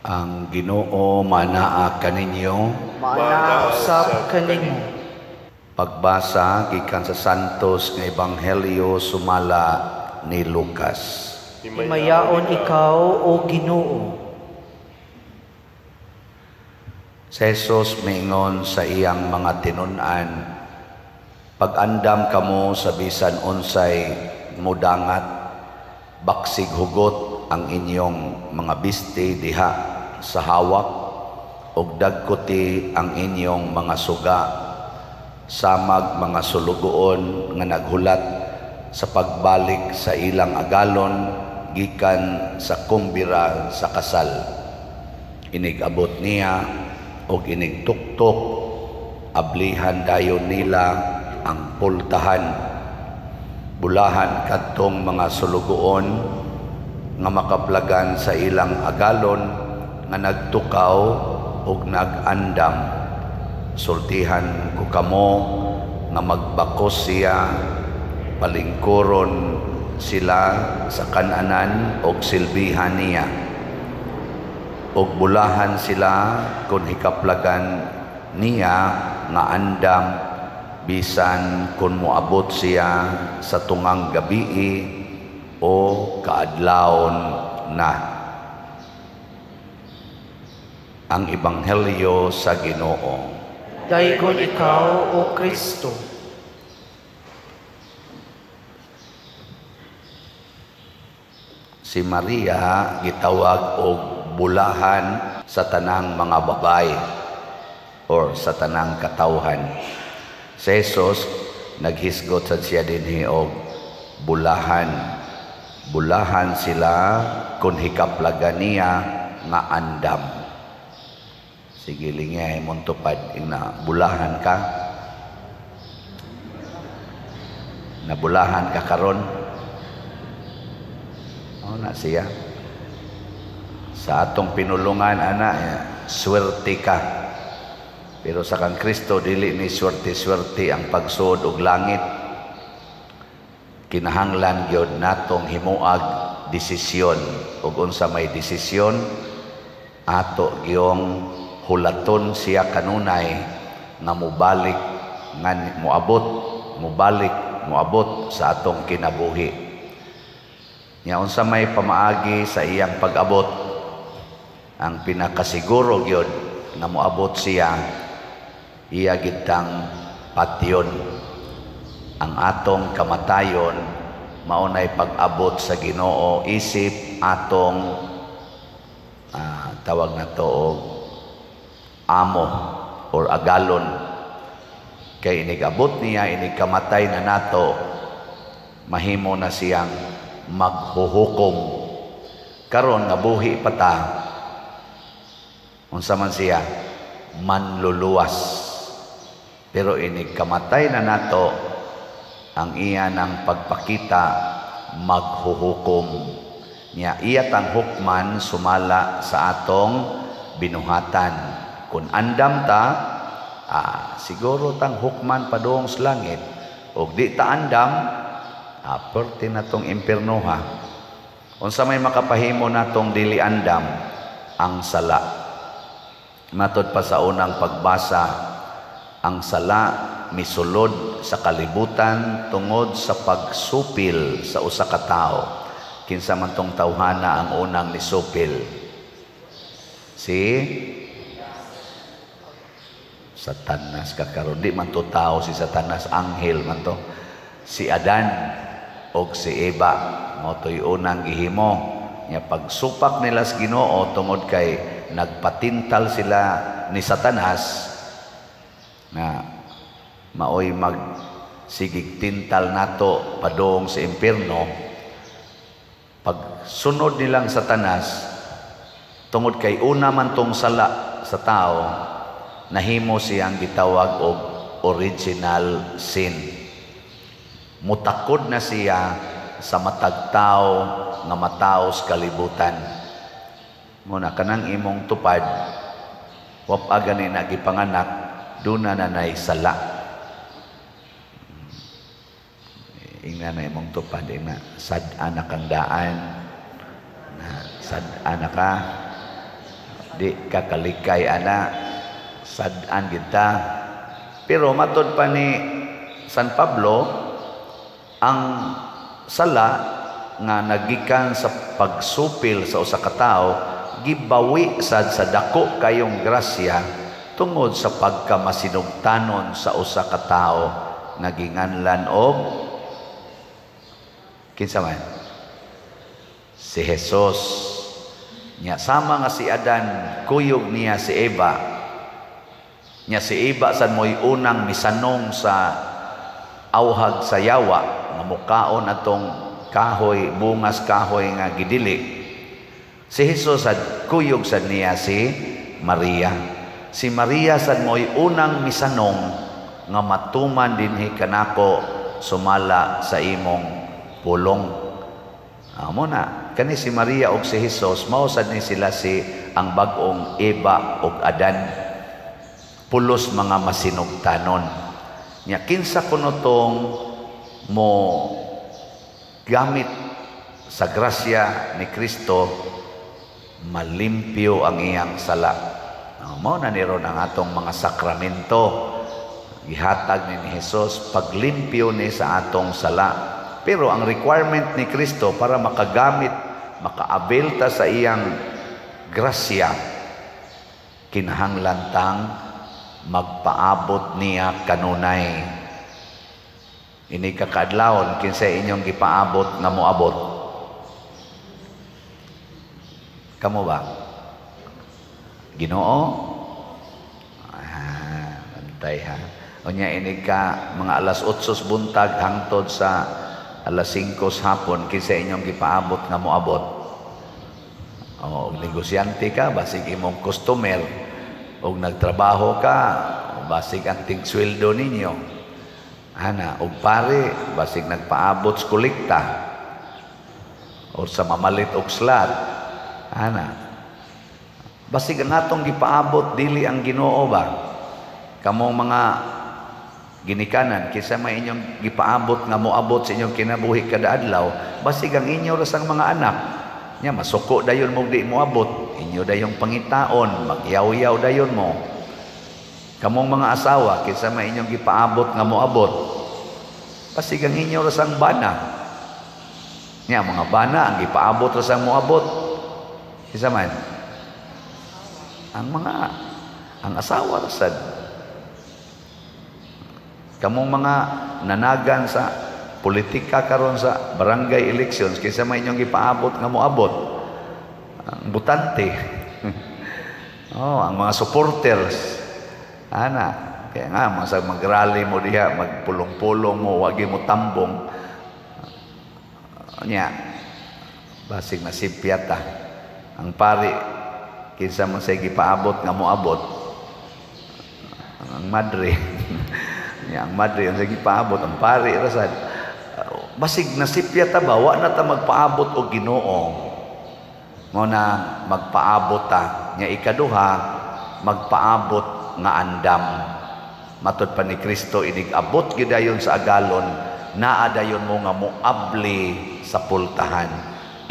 Ang Ginoo manaa kaninyo. Manaa usab kanimo. Pagbasa gikan sa Santos nga Ebanghelyo sumala ni Lucas. Himayaon ikaw o Ginoo. Si Jesus mingon sa iyang mga tinun-an, pag-andam kamo sa bisan unsay mudangat, baksig hugot ang inyong mga biste diha sa hawak, ug dagkuti ang inyong mga suga, samag mga sulugoon nga naghulat sa pagbalik sa ilang agalon gikan sa kumbira sa kasal. Inigabot niya og inigtuktok, ablihan dayon nila ang pultahan, bulahan kadtong mga sulugoon nga makaplagan sa ilang agalon nga nagtukaw ug nag-andam. Sultihan ko kamo nga magbakos siya, palingkuron sila sa kananan og silbihan niya, og bulahan sila kung hikaplagan niya nga andam, bisan kung moabot siya sa tungang gabii o kaadlawon na. Ang Ebanghelyo sa Ginoo. Dayon ikaw o Kristo. Si Maria gitawag og bulahan sa tanang mga babae or sa tanang katawhan. Si Jesus naghisgot sa siya dinhi og bulahan. Bulahan sila kung hikaplagan niya nga andam. Sige lingay mong tupad, ina bulahan ka. Nabulahan ka karon. Na siya. Sa atong pinulungan, swerte ka. Pero sa kang Kristo, dili ni swerte-swerte ang pagsuod og langit. Kinahanglan gyud natong himuag desisyon. Ug unsa may desisyon, ato gyung hulaton siya kanunay nga mubalik, nga muabot sa atong kinabuhi. Nya unsa may pamaagi sa iyang pag-abot, ang pinakasiguro gyud nga moabot siya, iya gitang patyon. Ang atong kamatayon maunay pag-abot sa Ginoo, isip atong tawag na to og amo or agalon. Kay inigabot niya, inigkamatay na nato, mahimo na siyang maghuhukom. Karon nga buhi pa ta, unsa man siya, manluluwas. Pero inigkamatay na nato, ang iya ng pagpakita, maghuhukom. Niya iya tang hukman sumala sa atong binuhatan. Kung andam ta, siguro tang hukman padung sa langit. O di ta andam, perti na tong impierno ha. Unsa may makapahimo natong dili andam, ang sala. Matod pa sa unang pagbasa, ang sala misulod sa kalibutan tungod sa pagsupil sa usa ka tawo. Kinsa man tong tawhana ang unang nisupil? Si Satanas kakaron. Di man to tao si Satanas, anghel man to. Si Adan og si Eva mo to'y unang gihimo. Nya pagsupak nila sa Ginoo tungod kay nagpatintal sila ni Satanas na maoy magsigig tintal nato padung sa impierno. Pag sunod nilang Satanas tungod kay una man tong sala sa tao, nahimo siyang gitawag og original sin. Mutakod na siya sa matag tao nga mataos kalibutan. Muna kanang imong tupad, wap gani na gipanganak, duna na nay sala. Ingna na imong tupad na sad anak ang daan, na sad anak ka, di kakalikay ana sad-an kita. Pero matod pa ni San Pablo, ang sala nga nagikan sa pagsupil sa usa ka tawo gibawi sad sa dako kayong grasya tungod sa pagkamasinugtanon sa usa ka tawo nga ginganlan og kinsa man si Jesus. Nya sama nga si Adan kuyog niya si Eva. Nya si Eva sad moy unang misanong sa awhag sa yawa nga mukaon atong kahoy, bungas kahoy nga gidili. Si Jesus sad kuyog sad niya si Maria. Si Maria sad moy unang misanong nga matuman dinhi kanako sumala sa imong pulong. Amo na kani si Maria ug si Jesus mao sad ni sila si ang bag-ong Eva ug Adan, pulos mga masinugtanon. Nya kinsa kuno tong mo gamit sa grasya ni Kristo, malimpyo ang iyang sala. Mao na niron ang atong mga sakramento gihatag ni Jesus paglimpyo ni sa atong sala. Pero ang requirement ni Kristo para makagamit, maka-avail ta sa iyang grasya, kinahanglan tang magpaabot niya kanunay. Ini kakadlawon kinsa inyong gipaabot nga moabot? Kamo ba? Ginoo? Bantay ha. Unya ini ka mga alas 8 buntag hangtod sa alas 5 hapon kinsa inyong gipaabot nga moabot? O negosyante ka, basig imong customer, o nagtrabaho ka, basig ang tig-sweldo ninyo. Ana, og pare, basig nagpaabot sa kolekta, o sa mamalit og slot. Ana, basig ang atong gipaabot, dili ang Ginoo ba? Kamong mga ginikanan, kisa may inyong gipaabot nga moabot sa inyong kinabuhi kada adlaw, basig ang inyo rasang mga anak nya masuko dayon mo di moabot, inyo dayong pangitaon, magyaw-yaw dayon mo. Kamong mga asawa, kisa may inyong gipaabot nga moabot, basig ang inyo rasang bana nya mga bana ang gipaabot rasang moabot, kisa man ang asawa rasad. Kamong mga nanagan sa politika karon sa barangay elections, kaysa may inyong ipaabot nga moabot, ang butante, ang mga supporters, ana, kaya nga, mag-rally mo diha, magpulong-pulong mo, wagi mo tambong, niya, basig na sipyata, ang pari, kaysa mo sa ipaabot nga moabot, ang madre, ang madre ang sige paabot ang pari rasad basig nasipya ta ba wa na ta magpaabot og Ginoo mo na magpaabot ta nya ikaduha magpaabot nga andam matud pa ni Kristo inig abot gidayon sa agalon naa dayon mo nga moabli sa pultahan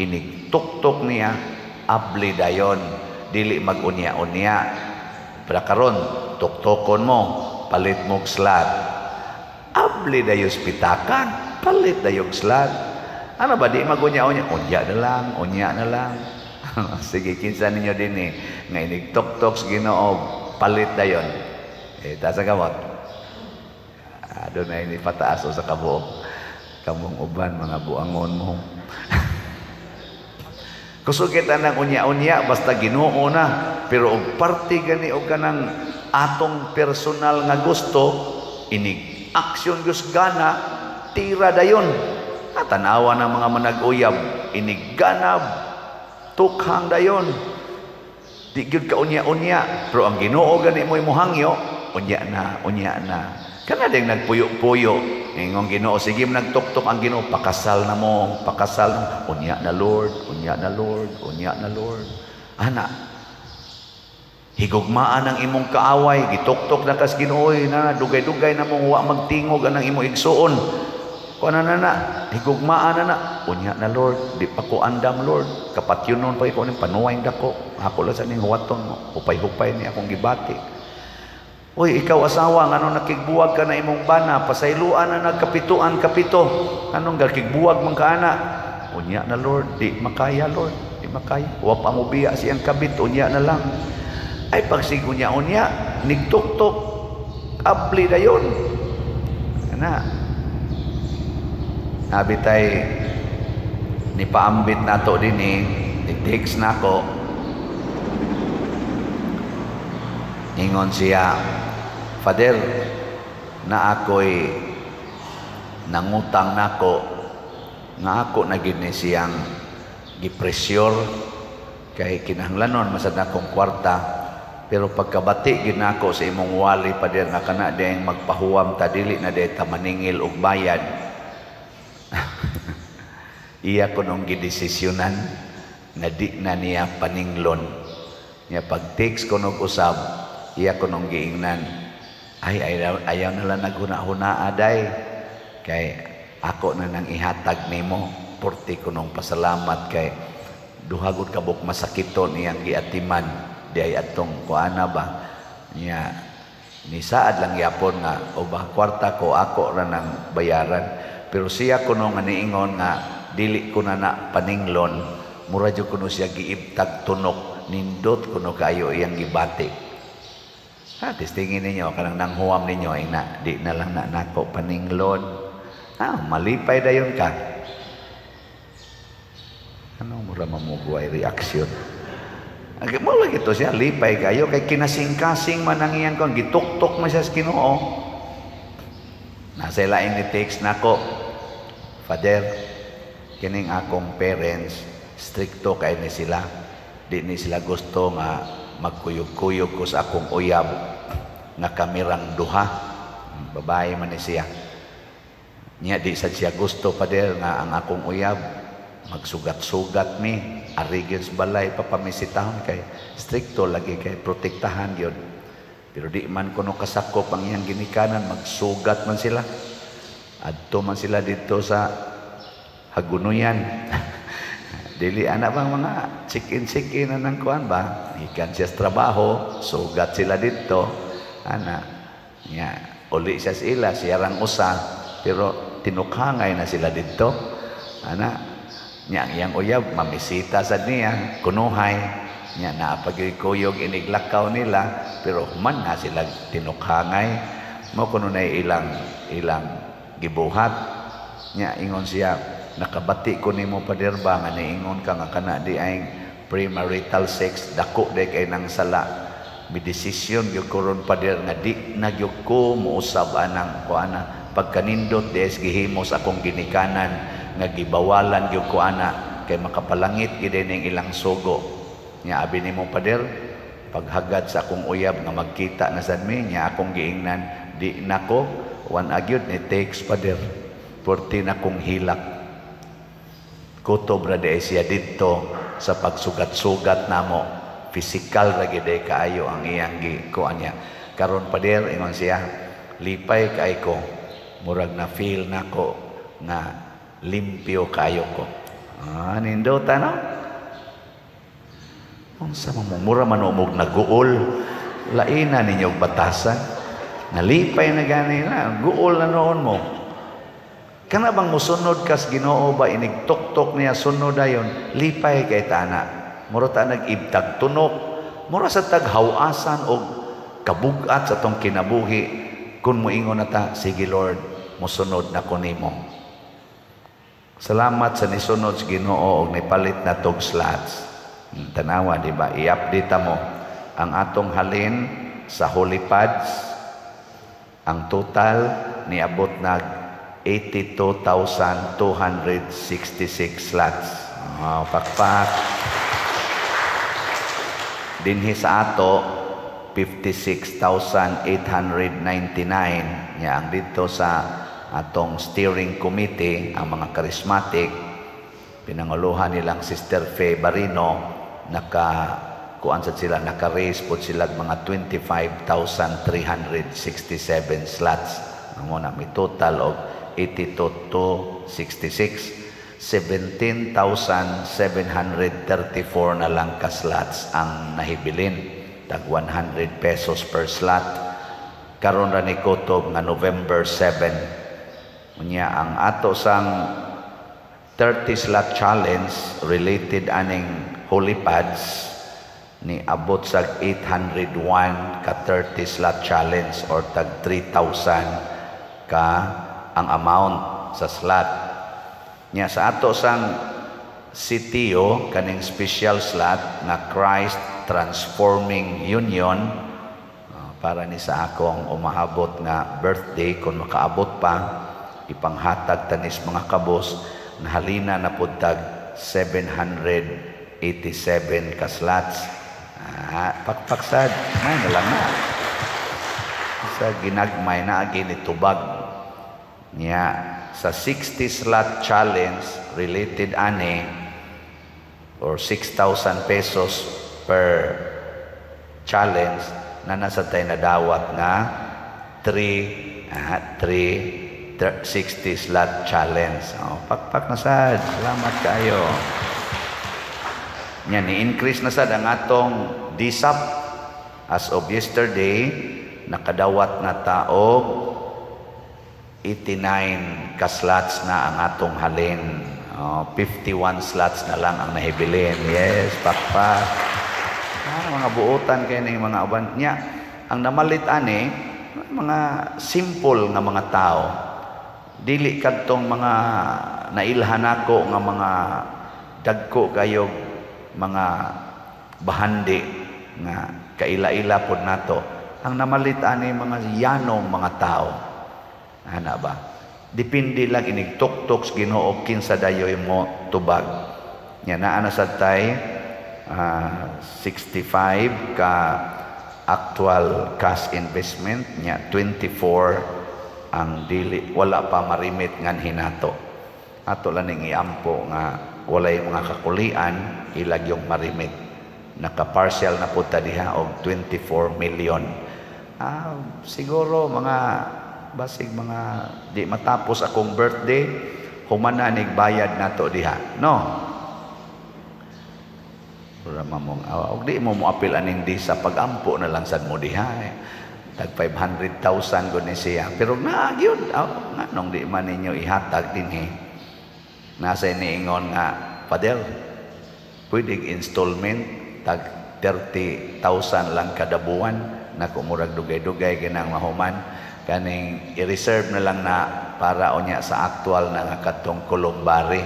inig tuktok niya abli dayon dili mag-unya-unya para karon tuktokon mo palit mo slad, abli dayo pitakan, palit dayo slad. Ano ba di magunya-unya? Unya na lang. Sige, kinsa ninyo din nga inig-tok-tok sa Ginoo, palit dayon. Tasa kamot. Doon na ini pataas o sa kabuok. Kamong uban, mga buangon mo. Kusog kita ng unya-unya, basta Ginoo na. Pero og parte gani o kanang atong personal nga gusto, inig aksyon gusgana, tira dayon. Tanawa ng mga manag-uyab, inig ganab, tukhang dayon. Di gyud ka unya-unya, pero ang Ginoo gani mo'y muhangyo, unya na. Kana ding nagpuyo-puyo, ingong Ginoo, sige mo nagtuktok ang Ginoo, pakasal na mo, unya na Lord. Ana, higugmaan ang imong kaaway, gituktok na kas Ginoo na dugay-dugay na mo wa magtingog anang imong igsuon. Kung na higugmaan na, unya na Lord, di pa ko andam Lord, kapatyunon pa ikaw ng panuway dako, ako lang sa ning huwaton mo, hupay-hupay ni akong gibati. Uy, ikaw asawa, ano nakigbuwag ka na imong bana, pasayluan na nagkapituan kapito, anong nakigbuwag man ka na, unya na Lord, di makaya Lord, di makaya, huwag pa mo biya siyang kabit, unya na lang. Ay pagsigunya unya, nigtuktok, abli na yun. Ana, sabi tayo, nipaambit na to din i-text na ako. Ingon siya, Father, na ako'y nangutang nako, nga ako na gini siyang gipresyur, kay kinahanglanon masad akong kwarta, pero pagkabati ginako sa imong wali, Father, nga kana diyang magpahuwam ta, dili na diyang tamaningil og bayad. Iya ko nung gidesisyonan na di na niya paninglon. Niya pag-text ko nung usab, iya ko nung giingnan, ayaw na lang naghuna-huna aday. Kay ako na nang ihatag nimo, porti ko nung pasalamat kay duhagod kabuk masakiton iyang giatiman. Di ay atong kuana ba. Niya, ni saad lang yapon nga, o ba kwarta ko ako ra nang bayaran. Pero siya ko nung aniingon nga, dili ko na paninglon, mura jud kuno siya giibtag tunok, nindot kuno kayo iyang gibati. Tistingin ninyo, kanang nanghuwam ninyo, ay na, di na lang na nako paninglon. Malipay dayon ka. Ano mura mamugway reaksyon? Mo lagi to siya, lipay kayo, kay kinasing-kasing man ang iyang kong, gituktok mo siya sa Ginoo. Nasa ilaing ni text nako, Father, kining akong parents, stricto kay ni sila. Di ni sila gusto nga magkuyog-kuyog ko sa akong uyab nga kamirang duha. Babae man ni siya. Nya di sad siya gusto, Father, nga ang akong uyab magsugat-sugat mi, arigin sa balay papamisitahon, kay stricto lagi, kay protektahan yun. Pero di man kuno kasakop ang iyang ginikanan, magsugat man sila. Adto man sila dito sa Hagunuyan. Dili anak bang mga chicken na ng kuan ba? Ikan siya sa trabaho, sugat sila dito. Ana, uli siya sila, siya rang usa, pero tinukhangay na sila dito. Ana, yang uyab, mamisita sa niya, kunuhay. Naapagkuyog iniglakaw nila, pero man na sila tinukhangay. Mo kuno na ilang gibuhat. Ingon siya, nakabati ko nimo Pader ba nga niingon ka nga kana di ay premarital sex, dako day kay nang sala. May desisyon gyud ko ron Pader nga di na gyud ko muusab anang kuana pagkanindot des gihimo sa akong ginikanan nga gibawalan gyud ko ana kay makapalangit gid ning ilang sugo. Nya abi nimo Pader, paghagad sa akong uyab nga magkita na sad mi, nya akong giingnan di nako wan agyud ni takes Pader, porti na kong hilak. Kutob ra di siya dito sa pagsugat-sugat namo, physical ra gid kaayo ang iyang gikuan niya. Karon Pader, ingon siya, lipay kay ko, murag na feel nako nga limpyo kayo ko. Nindota no? Unsa man mura man umog naguol, laina ninyo batasan. Nalipay na gani na, guol na noon mo. Kana bang musunod kas Ginoo ba inigtok-tok niya sunod dayon, lipay kay tana. Mura ta nag-ibtag tunok, mura sa taghawasan og kabugat sa tong kinabuhi. Kun moingon na ta, sige Lord, musunod na ko nimo. Salamat sa nisunod sa Ginoo og nipalit na tog slots. Tanawa, di ba? I-update mo ang atong halin sa Holy Pads. Ang total niabot na 82,266 slots. Pakpak. Dinhi sa ato 56,899. Ang dito sa atong steering committee, ang mga charismatic, pinanguluhan nilang Sister Faye Barino, naka-raise po sila mga 25,367 slots. Ang muna, may total of 82 to 66. 17,734 na lang ka slots ang nahibilin. Tag 100 pesos per slot. Karon ra ni kutob nga November 7. Unya ang ato sang 30 slot challenge related aning holy pads ni abot sa 801 ka 30 slot challenge or tag 3,000 ka ang amount sa slot. Nya sa ato sang CTO kaning special slot na Christ Transforming Union para ni sa akong umaabot nga birthday kung makaabot pa ipanghatag tanis mga kabos na halina na pudtag 787 ka slots. Pakpaksad may na lang na sa ginagmay na agi ni tubag niya sa 60 slot challenge related ani or 6,000 pesos per challenge na nasa tayo nadawat nga 60 slot challenge. Pakpak na sad. Salamat kayo. Yan, i-increase na sad ang atong DSAP as of yesterday nakadawat na taog 89 ka slots na ang atong halin. 51 slots na lang ang nahibilin. Yes, pakpak. Mga buotan kayo ng mga uban niya. Ang namalit ani, mga simple nga mga tao. Dili kadtong mga nailhan ako nga mga dagko kayo mga bahandi nga kaila-ila pod nato. Ang namalit ani mga yanong mga tao. Ana ba? Depende lang inig tuktok Ginoo kinsa dayoy mo tubag. Nya naa na sad tay 65 ka actual cash investment nya 24 ang dili wala pa marimit ngan hinato. Ato lang ning iampo nga walay mga kakulian ilag yung marimit. Naka-partial na po ta diha og 24 million. Siguro mga basig mga di matapos akong birthday humana nig bayad nato diha. No. Og di mo apil aning di sa pagampo na lang sad mo diha. Tag 500,000 gud ni siya. Pero na gyud nganong di man ninyo ihatag dinhi. Nasa iniingon nga Padel, pwede installment tag 30,000 lang kada buwan na kumurag dugay-dugay ginang mahuman kaning i-reserve na lang na para unya sa actual na nga katong Columbari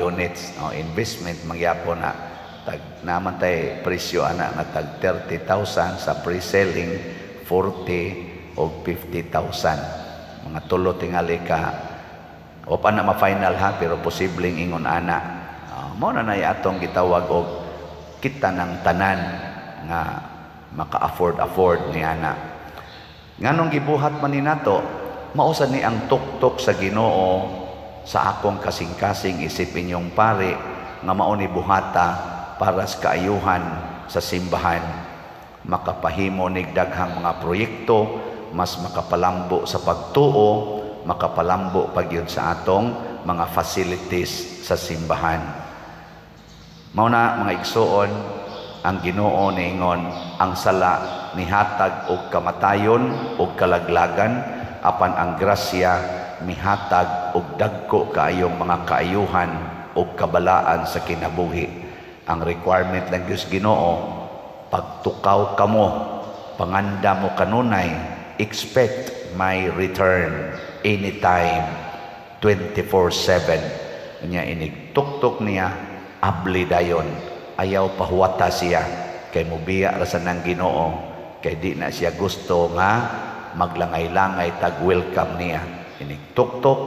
units investment magyapon na tag naman tay presyo ana nga tag 30,000 sa pre-selling 40 o 50,000 mga tulo tingali ka o pa na ma-final ha pero posibleng ingon ana mo na nay atong gitawag og kita ng tanan nga maka-afford ni ana. Nganong gibuhat man ni nato mausad ni ang tuktok sa Ginoo sa akong kasing-kasing isip inyong pare nga mao ni buhata para sa kaayuhan sa simbahan makapahimo nig daghang mga proyekto mas makapalambo sa pagtuo makapalambo pagyud sa atong mga facilities sa simbahan. Mao na mga igsuon ang Ginoo niingon ang sala mihatag og kamatayon og kalaglagan apan ang grasya mihatag og dagko kaayong mga kaayuhan og kabalaan sa kinabuhi. Ang requirement lang Dios Ginoo pagtukaw kamo panganda mo kanunay expect my return anytime 24/7 nya inig tuktok niya abli dayon ayaw pahuwata siya kay mubiya ra sa nang Ginoo kay di na siya gusto nga maglangay-langay tag welcome niya inig tuktok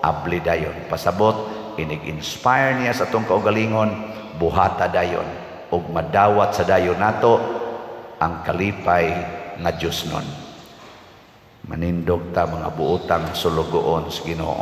abli dayon pasabot inig inspire niya sa atong kaugalingon buhata dayon ug madawat sa dayon nato ang kalipay nga Dios nun manindog ta mga buotang sulugoon sa Ginoo.